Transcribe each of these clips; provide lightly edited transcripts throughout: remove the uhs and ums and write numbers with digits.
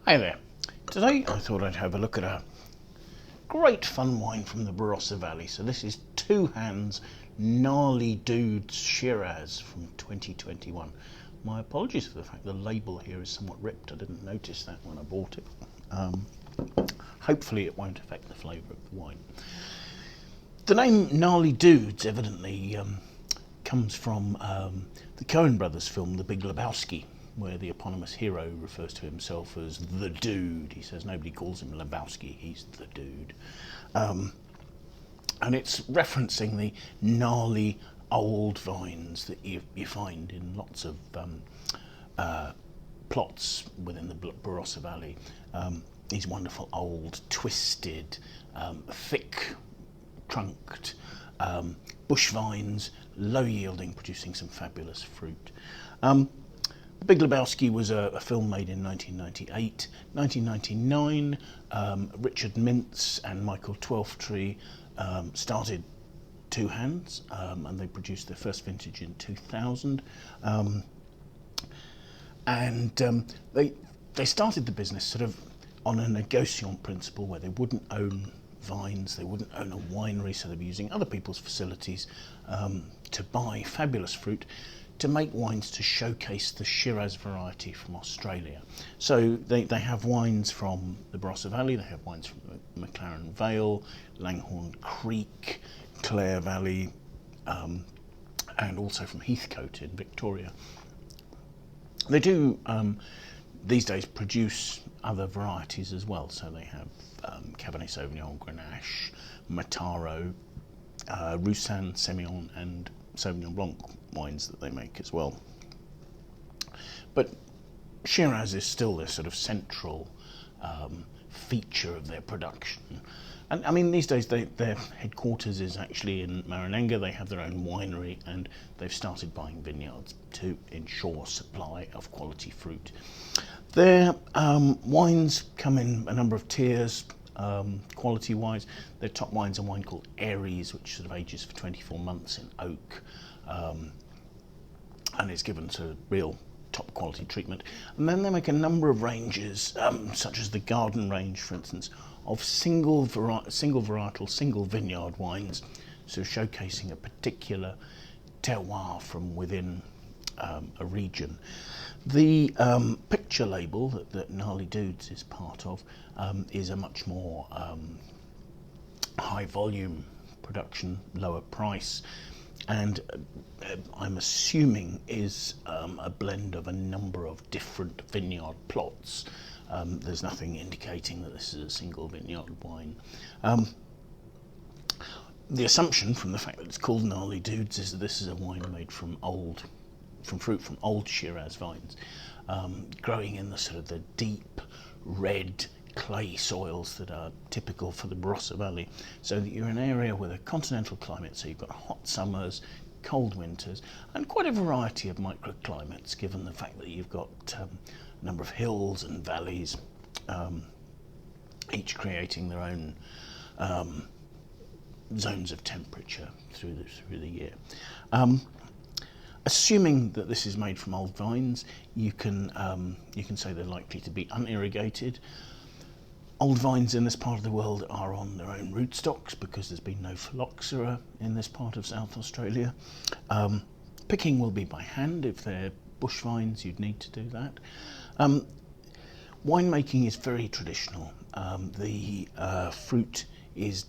Hi there. Today I thought I'd have a look at a great fun wine from the Barossa Valley. So this is Two Hands Gnarly Dudes Shiraz from 2021. My apologies for the fact the label here is somewhat ripped. I didn't notice that when I bought it. Hopefully it won't affect the flavour of the wine. The name Gnarly Dudes evidently comes from the Cohen Brothers film, The Big Lebowski, where the eponymous hero refers to himself as the dude. He says nobody calls him Lebowski, he's the dude. And it's referencing the gnarly old vines that you find in lots of plots within the Barossa Valley. These wonderful old, twisted, thick-trunked bush vines, low yielding, producing some fabulous fruit. Big Lebowski was a film made in 1998. 1999, Richard Mintz and Michael Twelftree started Two Hands, and they produced their first vintage in 2000. They started the business sort of on a negociant principle, where they wouldn't own vines, they wouldn't own a winery, so they'd be using other people's facilities to buy fabulous fruit to make wines to showcase the Shiraz variety from Australia. So they have wines from the Barossa Valley, they have wines from McLaren Vale, Langhorne Creek, Clare Valley, and also from Heathcote in Victoria. They do these days produce other varieties as well, so they have Cabernet Sauvignon, Grenache, Mataro, Roussanne, Semillon and Sauvignon Blanc wines that they make as well. But Shiraz is still their sort of central feature of their production. And I mean, these days their headquarters is actually in Maranenga. They have their own winery and they've started buying vineyards to ensure supply of quality fruit. Their wines come in a number of tiers, quality-wise. Their top wine's a wine called Aries, which sort of ages for 24 months in oak, and is given to real top quality treatment. And then they make a number of ranges, such as the garden range, for instance, of single varietal, single vineyard wines, so showcasing a particular terroir from within a region. The picture label that Gnarly Dudes is part of is a much more high volume production, lower price, and I'm assuming is a blend of a number of different vineyard plots. There's nothing indicating that this is a single vineyard wine. The assumption from the fact that it's called Gnarly Dudes is that this is a wine made from fruit from old Shiraz vines, growing in the sort of the deep red clay soils that are typical for the Barossa Valley. So that you're in an area with a continental climate, so you've got hot summers, cold winters, and quite a variety of microclimates, given the fact that you've got a number of hills and valleys, each creating their own zones of temperature through the year. Assuming that this is made from old vines, you can say they're likely to be unirrigated. Old vines in this part of the world are on their own rootstocks because there's been no phylloxera in this part of South Australia. Picking will be by hand. If they're bush vines, you'd need to do that. Winemaking is very traditional. The fruit is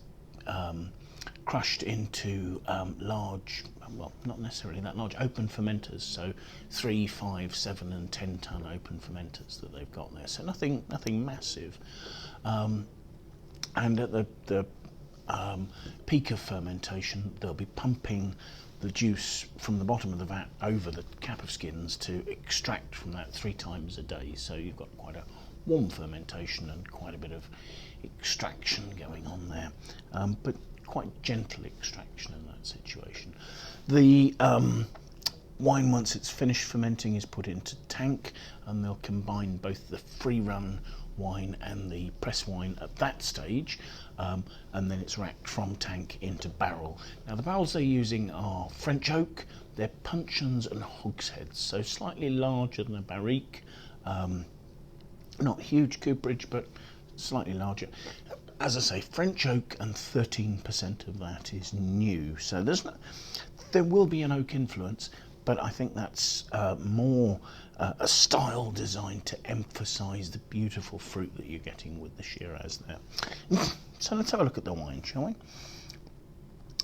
crushed into large, well, not necessarily that large, open fermenters, so 3, 5, 7 and 10 ton open fermenters that they've got there, so nothing massive. And at the peak of fermentation, they'll be pumping the juice from the bottom of the vat over the cap of skins to extract from that 3 times a day, so you've got quite a warm fermentation and quite a bit of extraction going on there, but quite gentle extraction in that situation. The wine, once it's finished fermenting, is put into tank, and they'll combine both the free run wine and the press wine at that stage, and then it's racked from tank into barrel. Now the barrels they're using are French oak, they're puncheons and hogsheads, so slightly larger than a barrique, Not huge cooperage, but slightly larger. As I say, French oak, and 13% of that is new. So there will be an oak influence, but I think that's more a style designed to emphasise the beautiful fruit that you're getting with the Shiraz there. So let's have a look at the wine, shall we?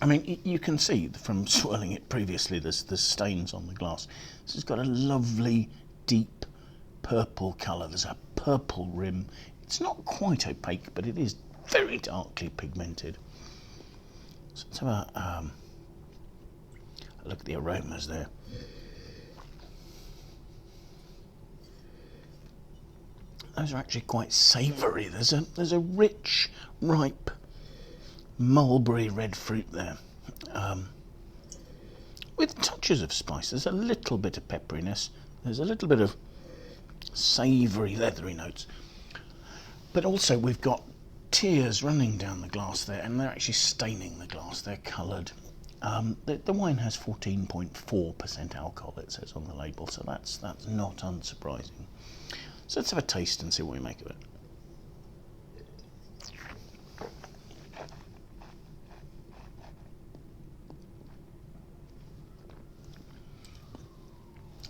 I mean, you can see from swirling it previously, there's stains on the glass. This has got a lovely, deep purple colour. There's a purple rim. It's not quite opaque, but it is very darkly pigmented. So let's have a look at the aromas there. Those are actually quite savoury. There's a rich, ripe mulberry red fruit there, with touches of spice. There's a little bit of pepperiness. There's a little bit of savoury, leathery notes. But also we've got tears running down the glass there, and they're actually staining the glass. They're coloured. The wine has 14.4% alcohol, it says on the label, so that's not unsurprising. So let's have a taste and see what we make of it.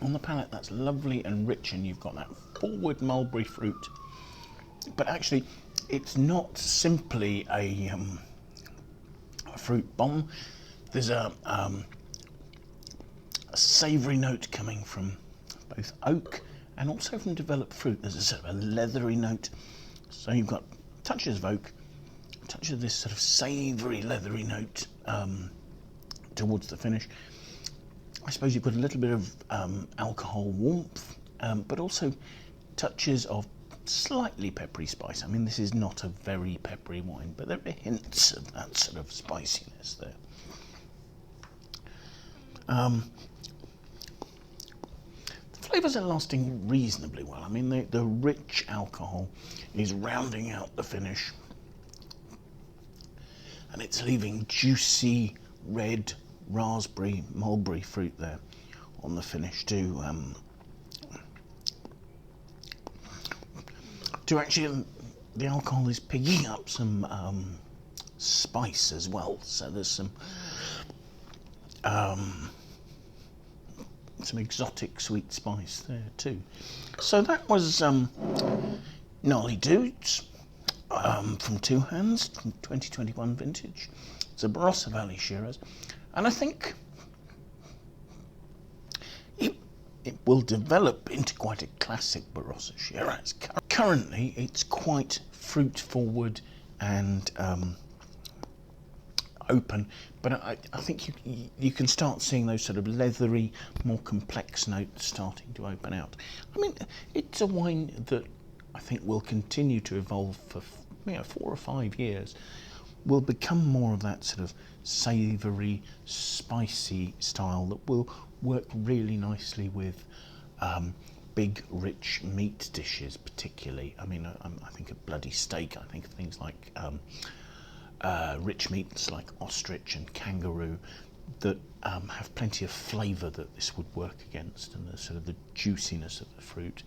On the palate, that's lovely and rich, and you've got that forward mulberry fruit. But actually, it's not simply a fruit bomb. There's a savoury note coming from both oak and also from developed fruit. There's a sort of a leathery note. So you've got touches of oak, touches of this sort of savoury, leathery note towards the finish. I suppose you've got a little bit of alcohol warmth, but also touches of slightly peppery spice. I mean, this is not a very peppery wine, but there are hints of that sort of spiciness there. The flavours are lasting reasonably well. I mean, the rich alcohol is rounding out the finish, and it's leaving juicy red raspberry, mulberry fruit there on the finish to actually, the alcohol is picking up some spice as well. So there's some exotic sweet spice there too. So that was Gnarly Dudes from Two Hands, 2021 vintage. It's a Barossa Valley Shiraz, and I think it will develop into quite a classic Barossa Shiraz. Currently, it's quite fruit forward and open, but I think you can start seeing those sort of leathery, more complex notes starting to open out. I mean, it's a wine that I think will continue to evolve for 4 or 5 years. Will become more of that sort of savoury, spicy style that will work really nicely with big, rich meat dishes, particularly. I mean, I think of bloody steak. I think of things like rich meats like ostrich and kangaroo that have plenty of flavour that this would work against, and the sort of the juiciness of the fruit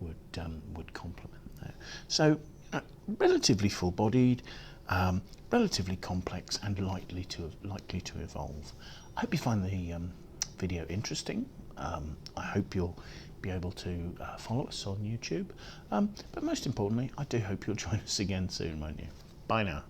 would complement that. So relatively full-bodied, relatively complex, and likely to evolve. I hope you find the video interesting. I hope you'll be able to follow us on YouTube, but most importantly, I do hope you'll join us again soon, won't you? Bye now.